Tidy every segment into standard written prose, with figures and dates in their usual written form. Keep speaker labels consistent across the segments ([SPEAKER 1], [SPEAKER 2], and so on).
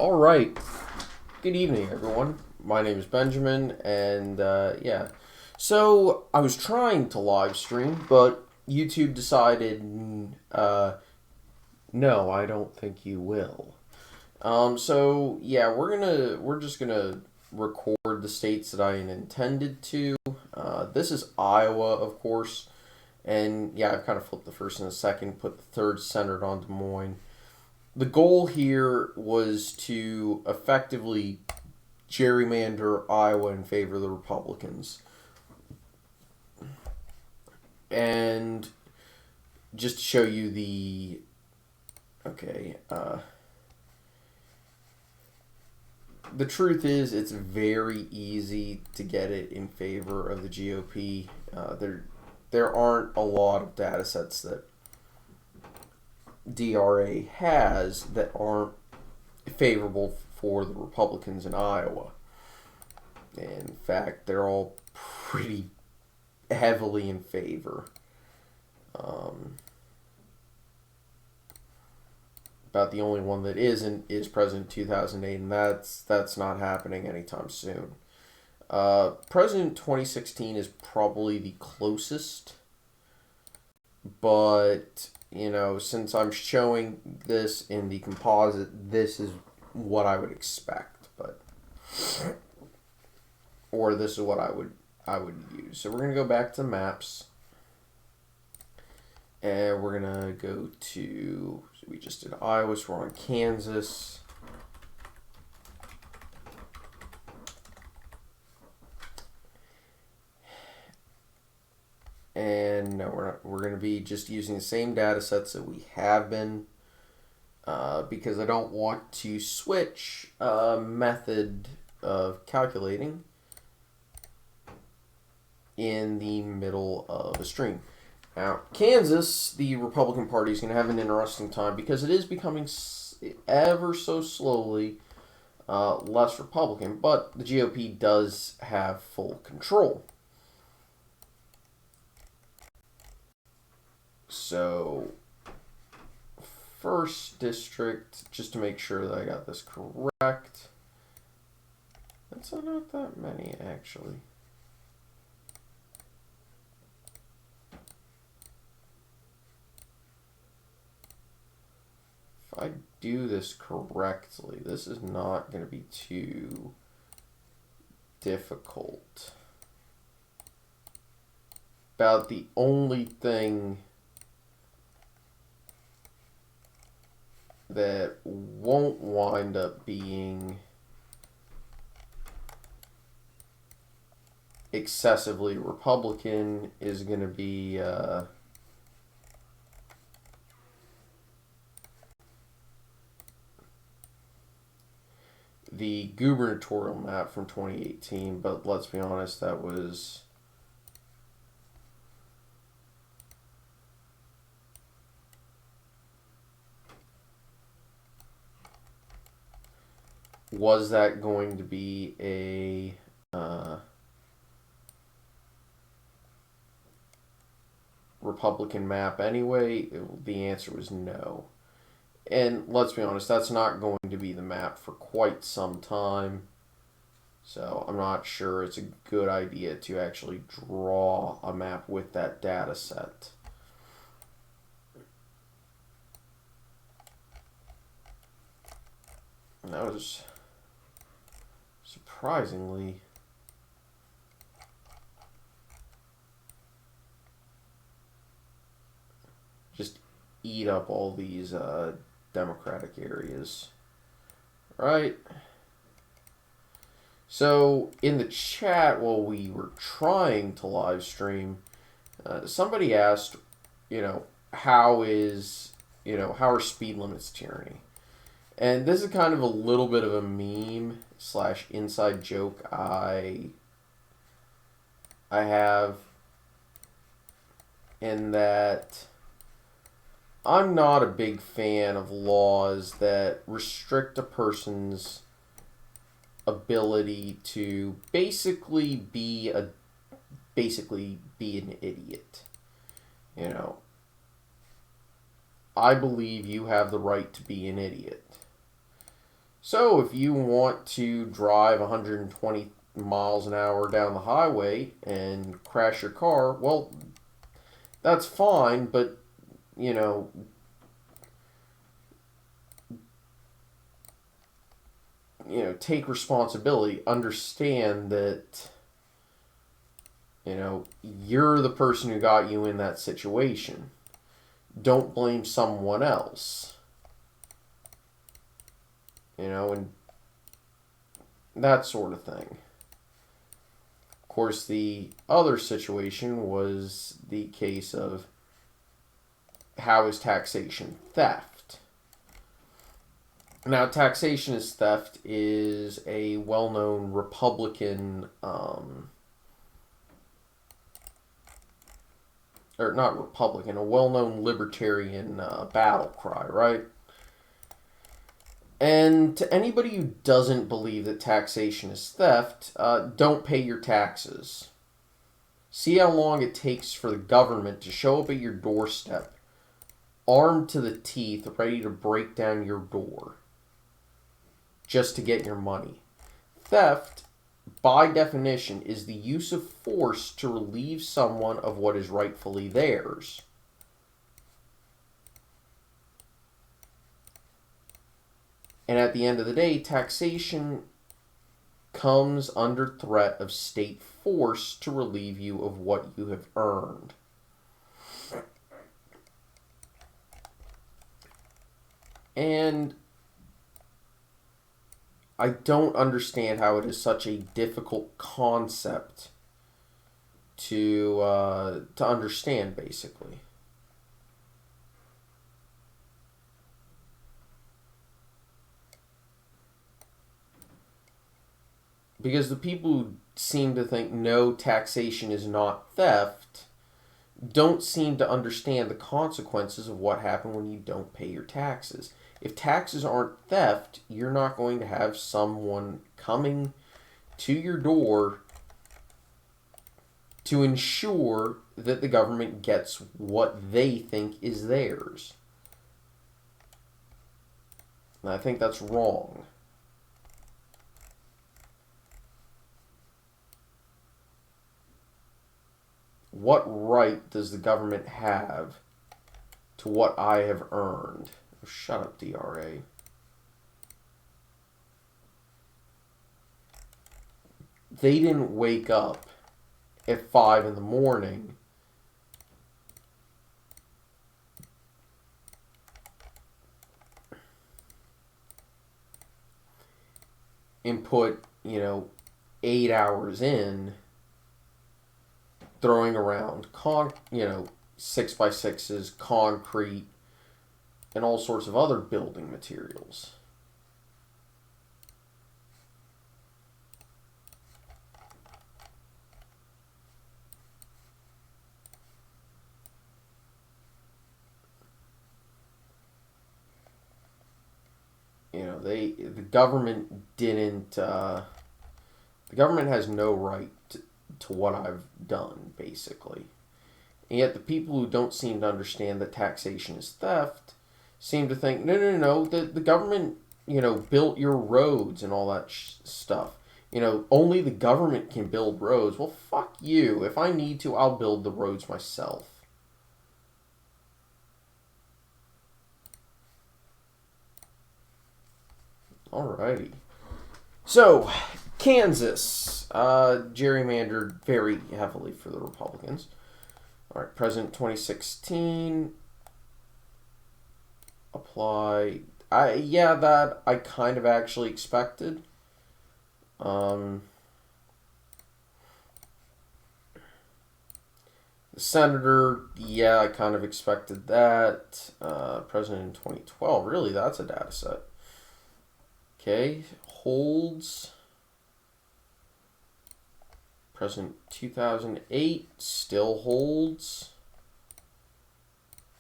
[SPEAKER 1] All right. Good evening, everyone. My name is Benjamin, and yeah. So I was trying to live stream, but YouTube decided, no, I don't think you will. So yeah, we're just gonna record the states that I intended to. This is Iowa, of course, and yeah, I've kind of flipped the first and the second, put the third centered on Des Moines. The goal here was to effectively gerrymander Iowa in favor of the Republicans. And just to show you the. Okay. The truth is, it's very easy to get it in favor of the GOP. There aren't a lot of data sets that DRA has that aren't favorable for the Republicans in Iowa. In fact, they're all pretty heavily in favor. About the only one that isn't is President 2008, and that's not happening anytime soon. President 2016 is probably the closest, but since I'm showing this in the composite, this is what I would expect, or this is what I would use. So we're gonna go back to maps, and we're gonna go to. So we just did Iowa, so we're on Kansas. And no, we're going to be just using the same data sets that we have been, because I don't want to switch method of calculating in the middle of a stream. Now, Kansas, the Republican Party is going to have an interesting time because it is becoming ever so slowly less Republican, but the GOP does have full control. So, first district, just to make sure that I got this correct. That's not that many, actually. If I do this correctly, this is not going to be too difficult. About the only thing that won't wind up being excessively Republican is going to be the gubernatorial map from 2018, but let's be honest, that was that going to be a Republican map anyway? The answer was no. And let's be honest, that's not going to be the map for quite some time. So I'm not sure it's a good idea to actually draw a map with that data set. And that was surprisingly just eat up all these Democratic areas. Right? So in the chat while we were trying to live stream, somebody asked, how are speed limits tyranny? And this is kind of a little bit of a meme / inside joke I have, in that I'm not a big fan of laws that restrict a person's ability to basically be an idiot. I believe you have the right to be an idiot. So if you want to drive 120 miles an hour down the highway and crash your car, well, that's fine, but, you know, take responsibility. Understand that, you're the person who got you in that situation. Don't blame someone else. And that sort of thing. Of course, the other situation was the case of how is taxation theft? Now, taxation is theft is a well-known Republican, or not Republican, a well-known libertarian battle cry, right? And to anybody who doesn't believe that taxation is theft, don't pay your taxes. See how long it takes for the government to show up at your doorstep, armed to the teeth, ready to break down your door, just to get your money. Theft, by definition, is the use of force to relieve someone of what is rightfully theirs. And at the end of the day, taxation comes under threat of state force to relieve you of what you have earned. And I don't understand how it is such a difficult concept to understand, basically. Because the people who seem to think no, taxation is not theft, don't seem to understand the consequences of what happens when you don't pay your taxes. If taxes aren't theft, you're not going to have someone coming to your door to ensure that the government gets what they think is theirs. And I think that's wrong. What right does the government have to what I have earned? Oh, shut up, DRA. They didn't wake up at 5 in the morning and put, 8 hours in throwing around 6x6s, concrete, and all sorts of other building materials. The government didn't. The government has no right to what I've done, basically. And yet the people who don't seem to understand that taxation is theft seem to think, no, the government, built your roads and all that stuff. Only the government can build roads. Well, fuck you. If I need to, I'll build the roads myself. Alrighty. So, Kansas, gerrymandered very heavily for the Republicans. All right, President 2016. Apply. That I kind of actually expected. The senator, I kind of expected that. President in 2012, really, that's a data set. Okay, holds. President 2008 still holds.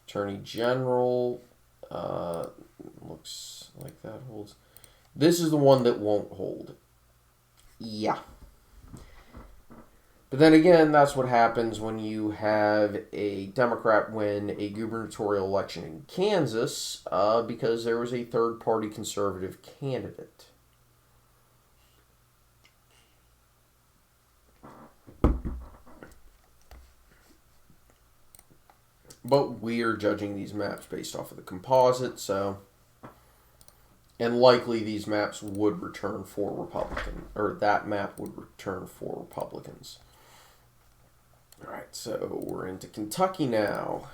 [SPEAKER 1] Attorney General looks like that holds. This is the one that won't hold. Yeah. But then again, that's what happens when you have a Democrat win a gubernatorial election in Kansas because there was a third party conservative candidate. But we are judging these maps based off of the composite, so. And likely these maps would return for Republican, or that map would return for Republicans. All right, so we're into Kentucky now.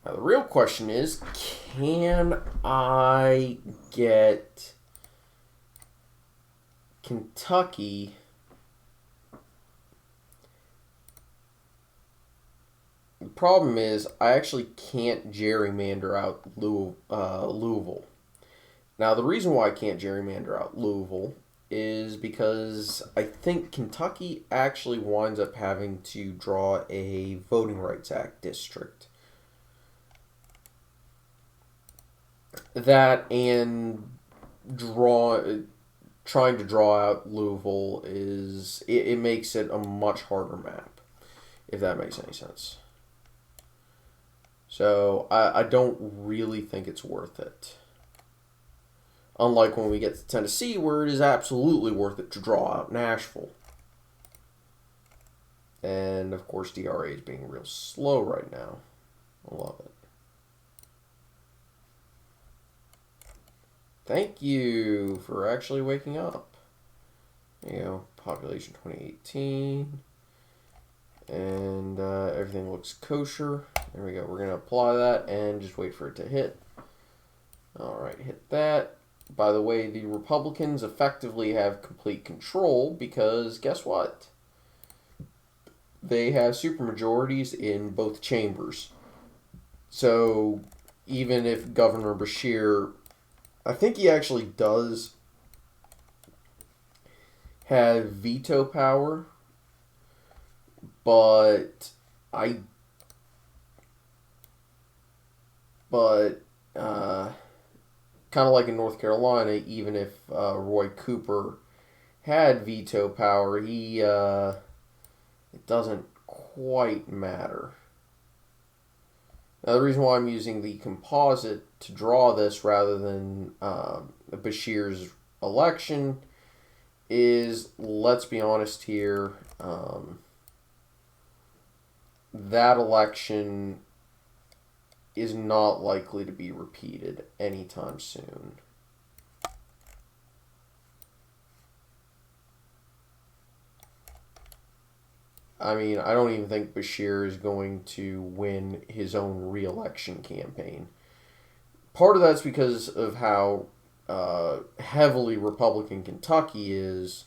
[SPEAKER 1] Now the real question is, can I get Kentucky The problem is I actually can't gerrymander out Louisville. Now, the reason why I can't gerrymander out Louisville is because I think Kentucky actually winds up having to draw a Voting Rights Act district. That and trying to draw out Louisville it makes it a much harder map, if that makes any sense. So I don't really think it's worth it. Unlike when we get to Tennessee, where it is absolutely worth it to draw out Nashville. And, of course, DRA is being real slow right now. I love it. Thank you for actually waking up. There you go. Population 2018. And everything looks kosher. There we go. We're going to apply that and just wait for it to hit. Alright, hit that. By the way, the Republicans effectively have complete control because guess what? They have supermajorities in both chambers. So even if Governor Beshear, I think he actually does have veto power, but kind of like in North Carolina, even if Roy Cooper had veto power, it doesn't quite matter. Now, the reason why I'm using the composite to draw this rather than Beshear's election is, let's be honest here, that election is not likely to be repeated anytime soon. I mean, I don't even think Beshear is going to win his own re-election campaign. Part of that's because of how heavily Republican Kentucky is.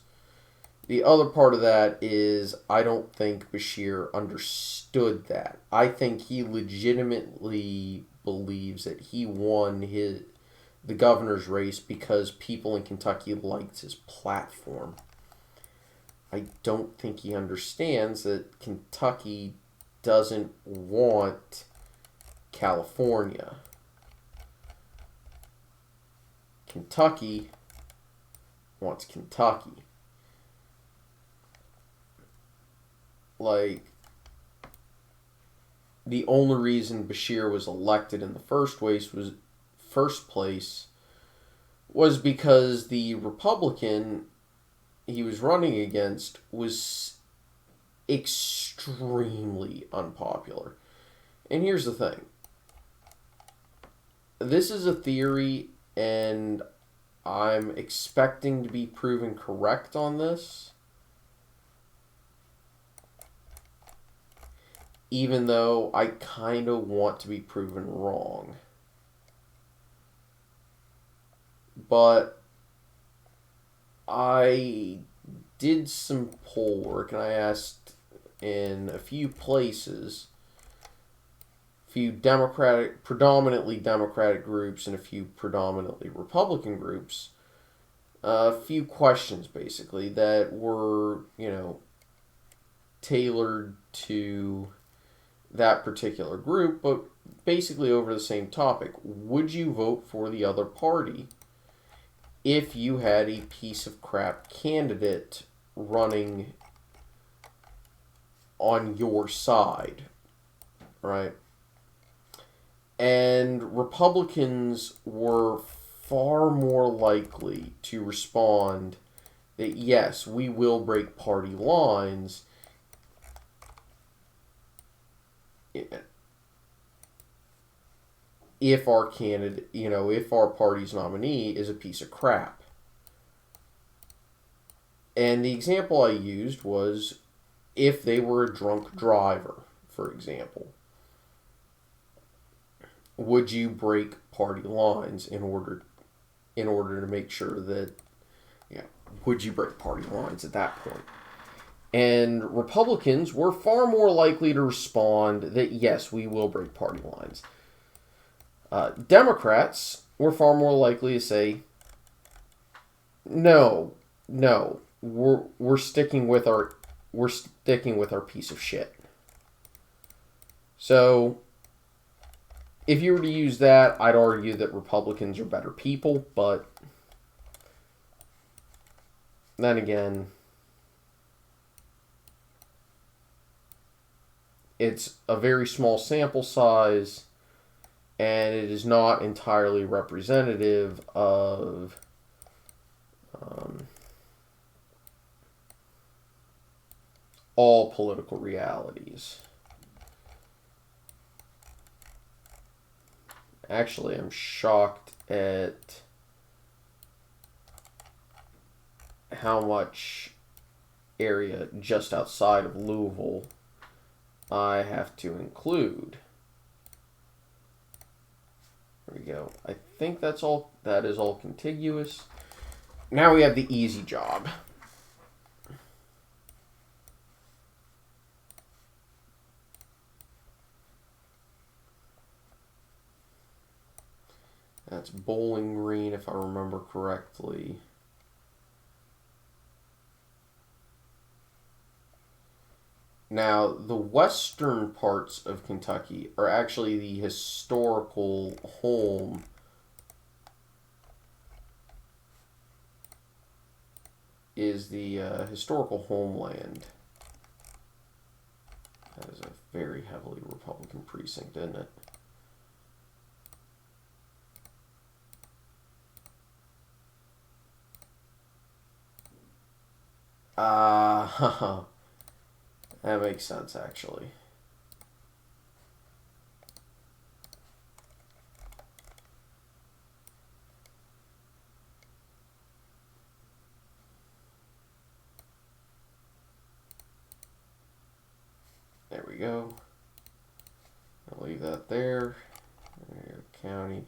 [SPEAKER 1] The other part of that is I don't think Beshear understood that. I think he legitimately believes that he won the governor's race because people in Kentucky liked his platform. I don't think he understands that Kentucky doesn't want California. Kentucky wants Kentucky. Like, the only reason Beshear was elected in the first place was because the Republican he was running against was extremely unpopular. And here's the thing. This is a theory, and I'm expecting to be proven correct on this. Even though I kind of want to be proven wrong. But I did some poll work, and I asked in a few places, a few predominantly Democratic groups and a few predominantly Republican groups, a few questions basically that were, tailored to that particular group, but basically over the same topic. Would you vote for the other party if you had a piece of crap candidate running on your side, right? And Republicans were far more likely to respond that yes, we will break party lines if our candidate, if our party's nominee is a piece of crap. And the example I used was if they were a drunk driver, for example. Would you break party lines in order to make sure that, would you break party lines at that point? And Republicans were far more likely to respond that yes, we will break party lines. Democrats were far more likely to say no, we're sticking with our piece of shit. So if you were to use that, I'd argue that Republicans are better people, but then again, it's a very small sample size, and it is not entirely representative of all political realities. Actually, I'm shocked at how much area just outside of Louisville I have to include. There we go. I think that is all contiguous. Now we have the easy job. That's Bowling Green, if I remember correctly. Now, the western parts of Kentucky are actually the historical home historical homeland. That is a very heavily Republican precinct, isn't it? That makes sense, actually. There we go. I'll leave that there. County.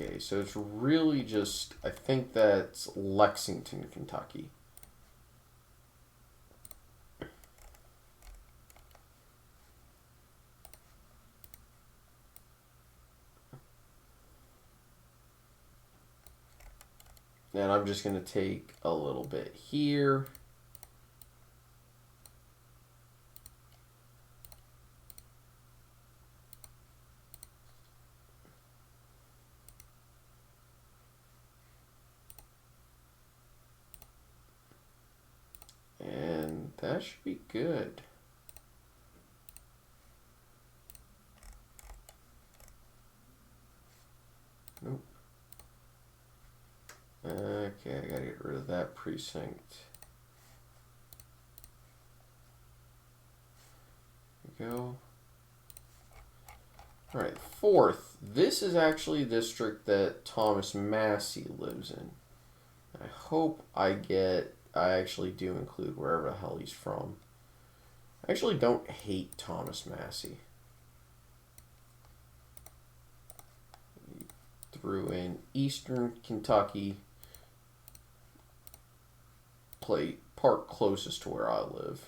[SPEAKER 1] Okay, so it's really just, I think that's Lexington, Kentucky. And I'm just going to take a little bit here. And that should be good. Nope. Okay, I gotta get rid of that precinct. There we go. Alright, fourth. This is actually a district that Thomas Massey lives in. I hope I actually do include wherever the hell he's from. I actually don't hate Thomas Massey. Threw in Eastern Kentucky. Park closest to where I live.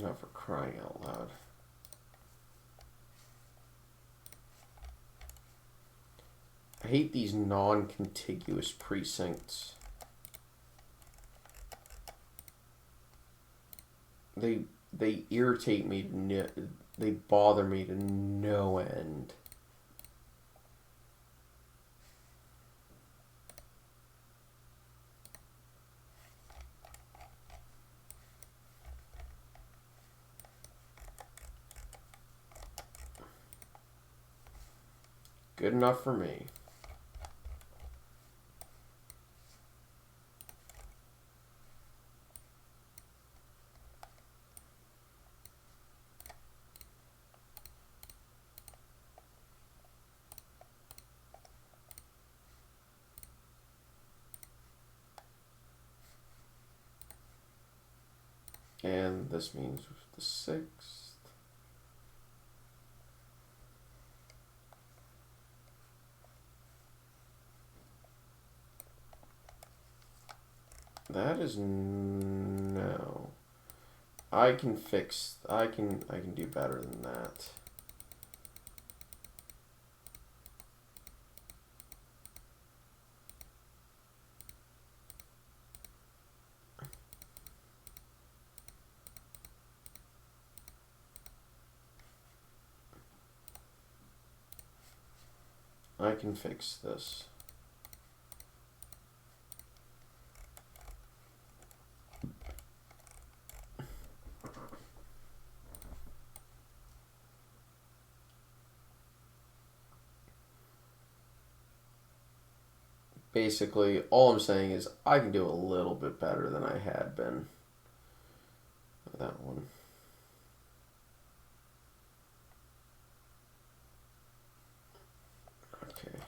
[SPEAKER 1] Not for crying out loud. I hate these non-contiguous precincts. They irritate me. They bother me to no end. Good enough for me. And this means the 6th. That is no. I can do better than that. I can fix this. Basically, all I'm saying is I can do a little bit better than I had been. That one. Okay.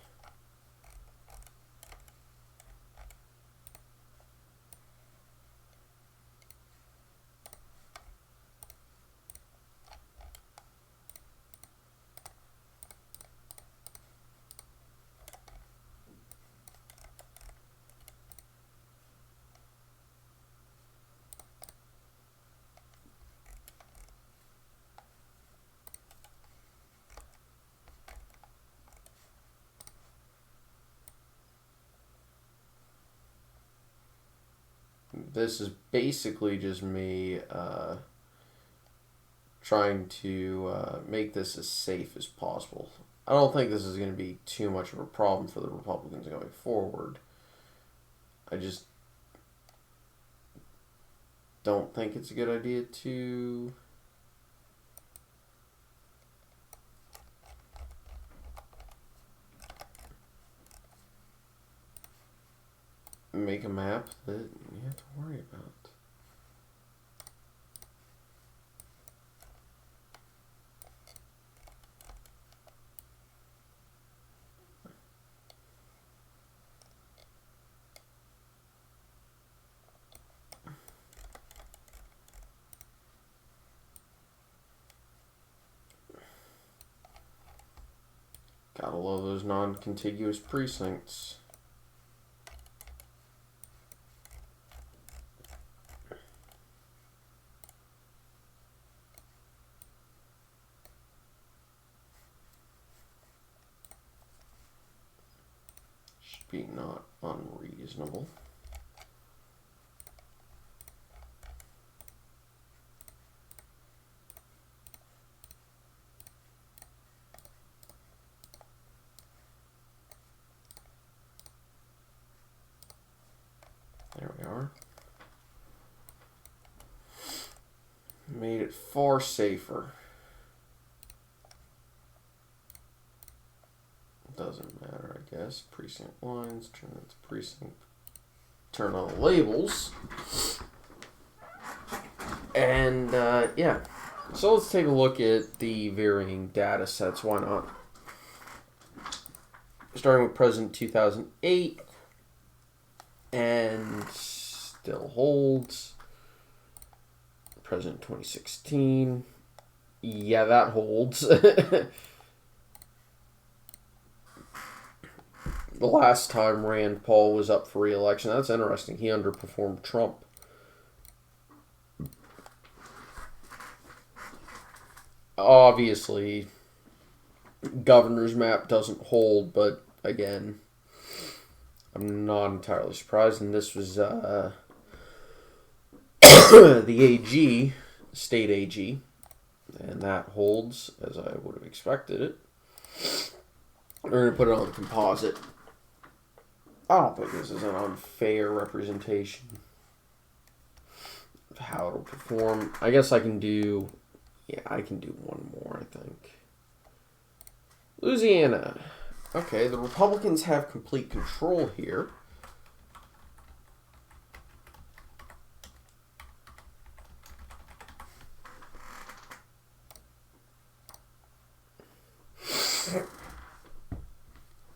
[SPEAKER 1] This is basically just me trying to make this as safe as possible. I don't think this is going to be too much of a problem for the Republicans going forward. I just don't think it's a good idea to make a map that you have to worry about. Gotta love those non-contiguous precincts. Should be not unreasonable. There we are. Made it far safer. Doesn't matter, I guess. Precinct lines, turn that to precinct. Turn on the labels. And, yeah. So let's take a look at the varying data sets. Why not? Starting with President 2008. And still holds. President 2016. Yeah, that holds. The last time Rand Paul was up for re-election, that's interesting. He underperformed Trump. Obviously, governor's map doesn't hold, but again, I'm not entirely surprised. And this was the AG, state AG, and that holds as I would have expected it. We're going to put it on composite. I don't think this is an unfair representation of how it'll perform. I guess I can do, yeah, I can do one more, I think. Louisiana. Okay, the Republicans have complete control here.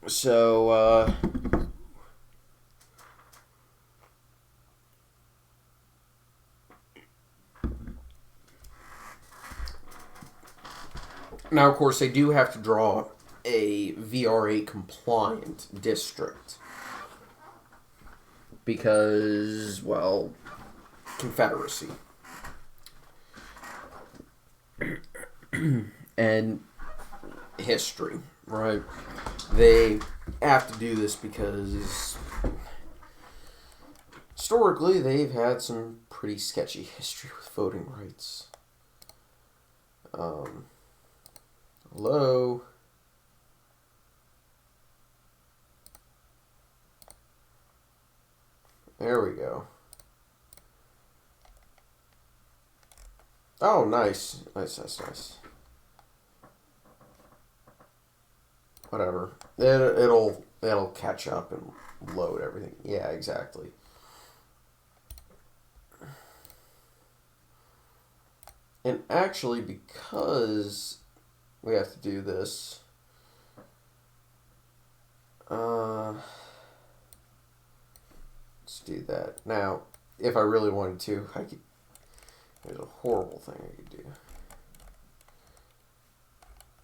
[SPEAKER 1] So, now, of course, they do have to draw a VRA compliant district because, well, Confederacy. And history, right? They have to do this because historically they've had some pretty sketchy history with voting rights. Hello? There we go. Oh, nice. Nice. Whatever. It'll catch up and load everything. Yeah, exactly. And actually, because we have to do this, let's do that. Now, if I really wanted to, I could. There's a horrible thing I could do.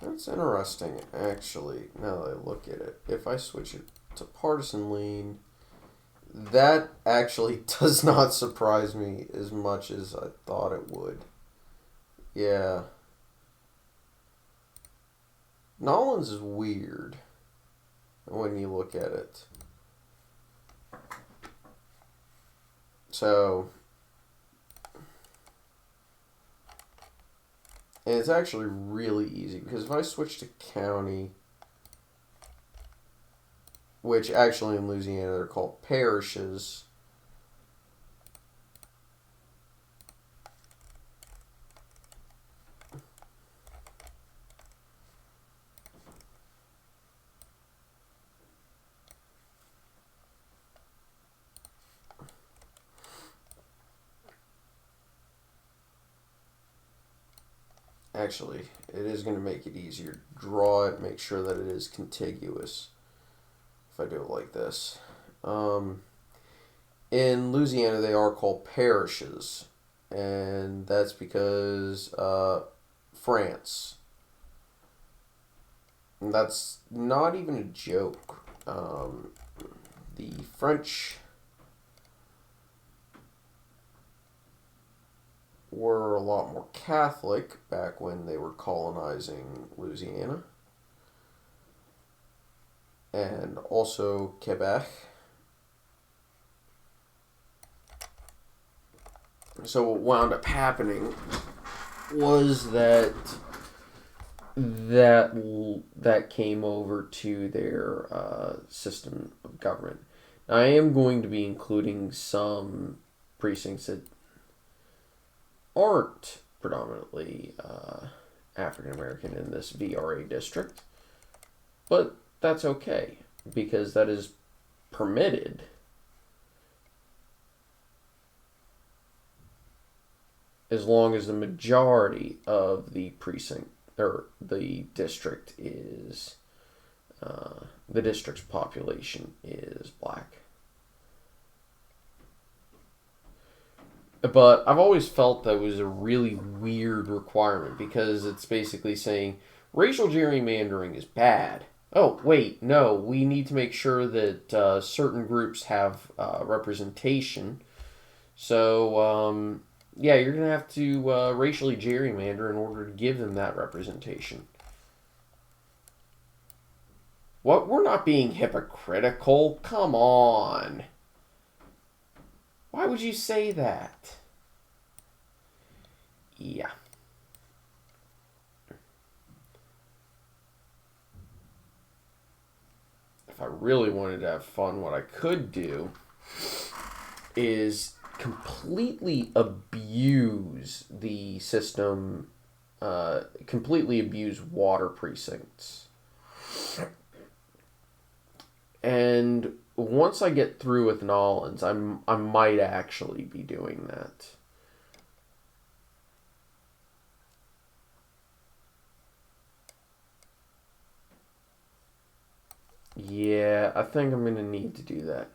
[SPEAKER 1] That's interesting, actually, now that I look at it. If I switch it to partisan lean, that actually does not surprise me as much as I thought it would. Yeah. Nolan's is weird when you look at it. So, and it's actually really easy because if I switch to county, which actually in Louisiana they're called parishes, actually, it is going to make it easier. Draw it, make sure that it is contiguous. If I do it like this. In Louisiana, they are called parishes. And that's because France. And that's not even a joke. The French were a lot more Catholic back when they were colonizing Louisiana. And also Quebec. So what wound up happening was that came over to their system of government. Now, I am going to be including some precincts that aren't predominantly African American in this VRA district, but that's okay because that is permitted. As long as the majority of the precinct or the district is the district's population is black. But I've always felt that was a really weird requirement because it's basically saying racial gerrymandering is bad. Oh, wait, no, we need to make sure that certain groups have representation. So Yeah, you're going to have to racially gerrymander in order to give them that representation. What? We're not being hypocritical. Come on. Why would you say that? Yeah. If I really wanted to have fun, what I could do is completely abuse the system, completely abuse water precincts. And once I get through with Nolans, I might actually be doing that. Yeah, I think I'm going to need to do that.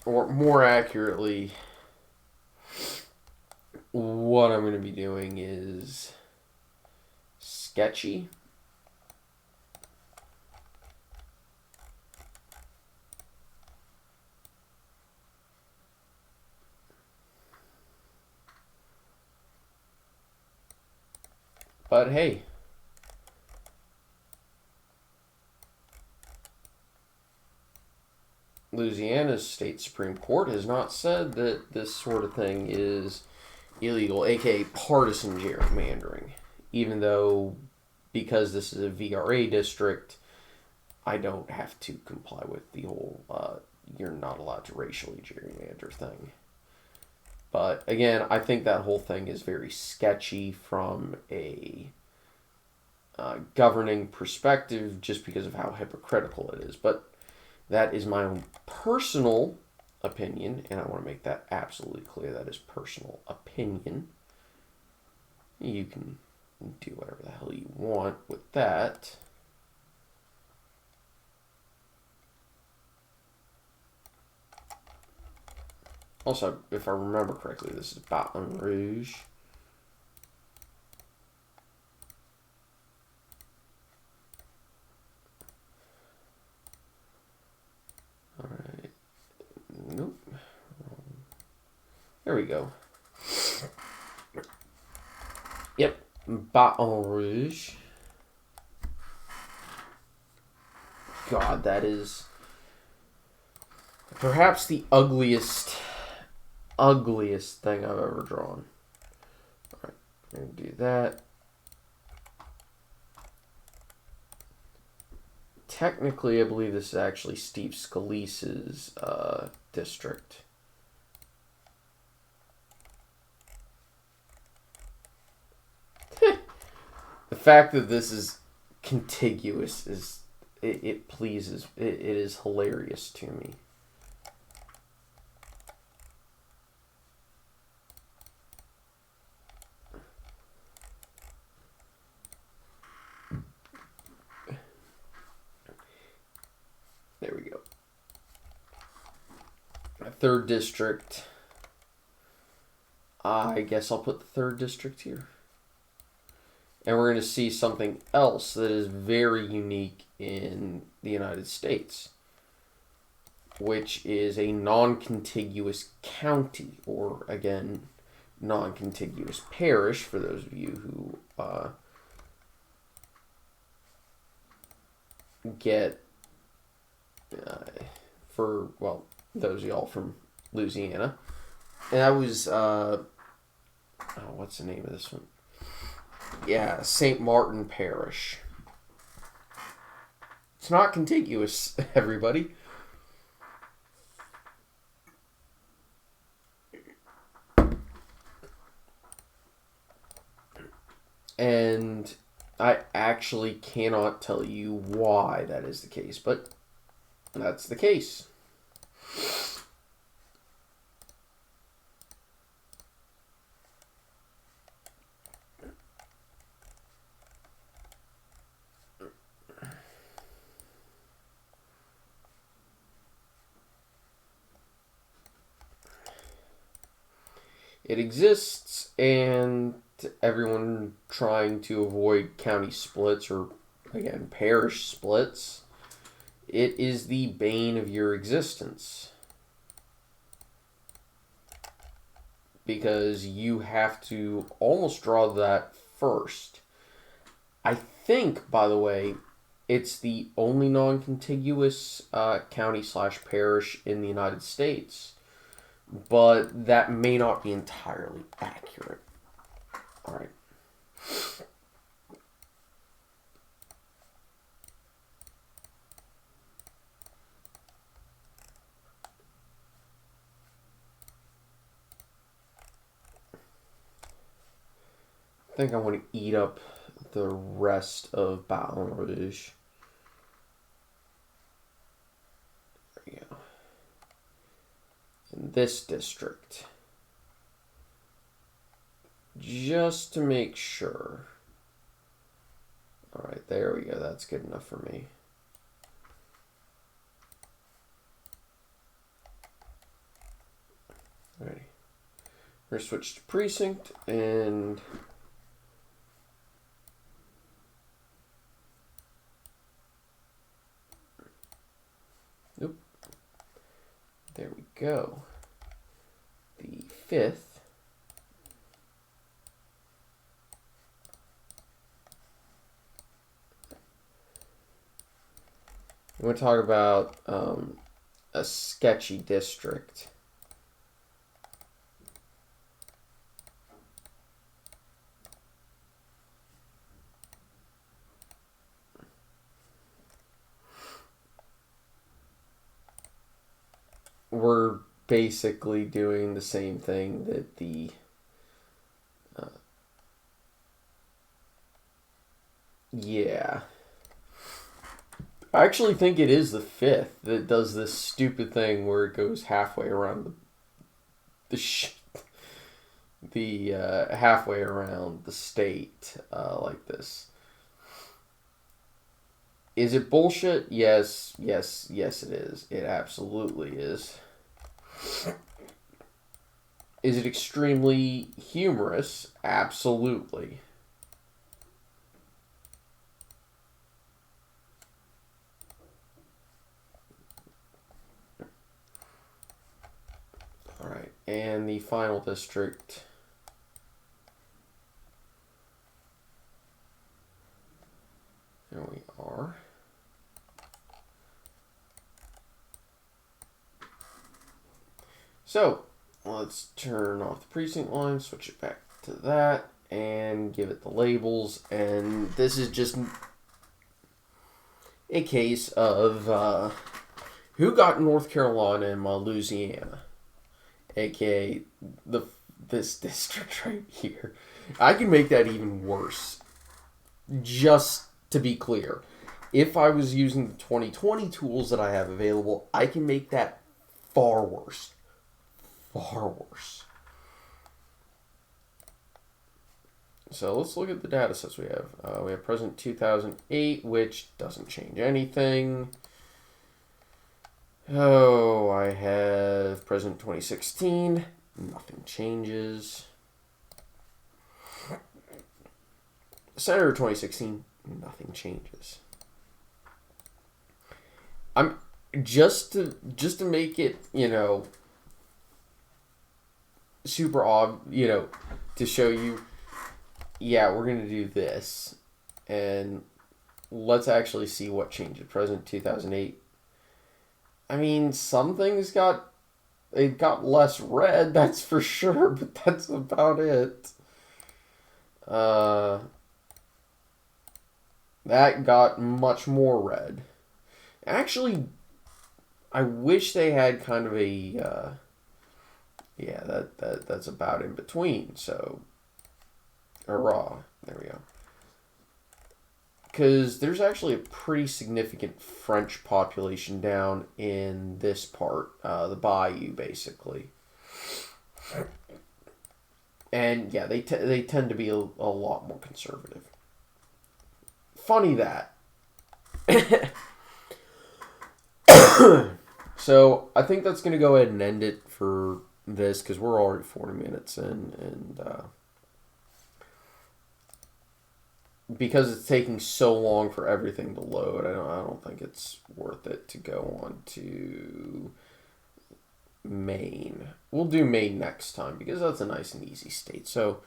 [SPEAKER 1] Or more accurately, what I'm going to be doing is sketchy. But hey, Louisiana's state Supreme Court has not said that this sort of thing is illegal, aka partisan gerrymandering. Even though, because this is a VRA district, I don't have to comply with the whole you're not allowed to racially gerrymander thing. But again, I think that whole thing is very sketchy from a governing perspective just because of how hypocritical it is. But that is my own personal opinion, and I want to make that absolutely clear. That is personal opinion. You can do whatever the hell you want with that. Also, if I remember correctly, this is Baton Rouge. Alright. Nope. There we go. Yep. Baton Rouge. God, that is perhaps the ugliest thing I've ever drawn. Alright, I'm going to do that. Technically, I believe this is actually Steve Scalise's district. The fact that this is contiguous is it pleases it is hilarious to me. There we go. Third district. I guess I'll put the third district here. And we're going to see something else that is very unique in the United States, which is a non-contiguous county, or again, non-contiguous parish, for those of you who get, those of y'all from Louisiana. And that was, what's the name of this one? Yeah, St. Martin Parish. It's not contiguous, everybody. And I actually cannot tell you why that is the case, but that's the case. It exists, and everyone trying to avoid county splits or, again, parish splits, it is the bane of your existence. because you have to almost draw that first. I think, by the way, it's the only non-contiguous county/parish in the United States, but that may not be entirely accurate. All right. I think I want to eat up the rest of Baton Rouge. There we go. In this district. Just to make sure. Alright, there we go. That's good enough for me. Alrighty. We're going to switch to precinct and... Nope. There we go. The 5th. We're going to talk about a sketchy district. We're basically doing the same thing that the yeah. I actually think it is the 5th that does this stupid thing where it goes halfway around the halfway around the state like this. Is it bullshit? Yes, yes, yes it is. It absolutely is. Is it extremely humorous? Absolutely. Alright, and the final district. There we are. So, let's turn off the precinct line, switch it back to that, and give it the labels. And this is just a case of who got North Carolina and Louisiana, aka this district right here. I can make that even worse. Just to be clear, if I was using the 2020 tools that I have available, I can make that far worse. Far worse. So let's look at the data sets we have. We have President 2008, which doesn't change anything. Oh, I have President 2016. Nothing changes. Senator 2016. Nothing changes. I'm just to make it, super to show you, yeah, we're going to do this. And let's actually see what changes. President 2008. I mean, some things got less red, that's for sure, but that's about it. That got much more red. Actually, I wish they had kind of a yeah, that's about in between. So, hurrah. There we go. Because there's actually a pretty significant French population down in this part, the bayou, basically. And yeah, they tend to be a lot more conservative. Funny that. So I think that's going to go ahead and end it for this, because we're already 40 minutes in, and because it's taking so long for everything to load, I don't think it's worth it to go on to main. Well, we'll do Maine next time because that's a nice and easy state. So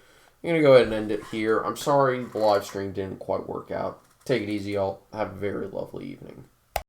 [SPEAKER 1] I'm going to go ahead and end it here. I'm sorry the live stream didn't quite work out. Take it easy, y'all. Have a very lovely evening.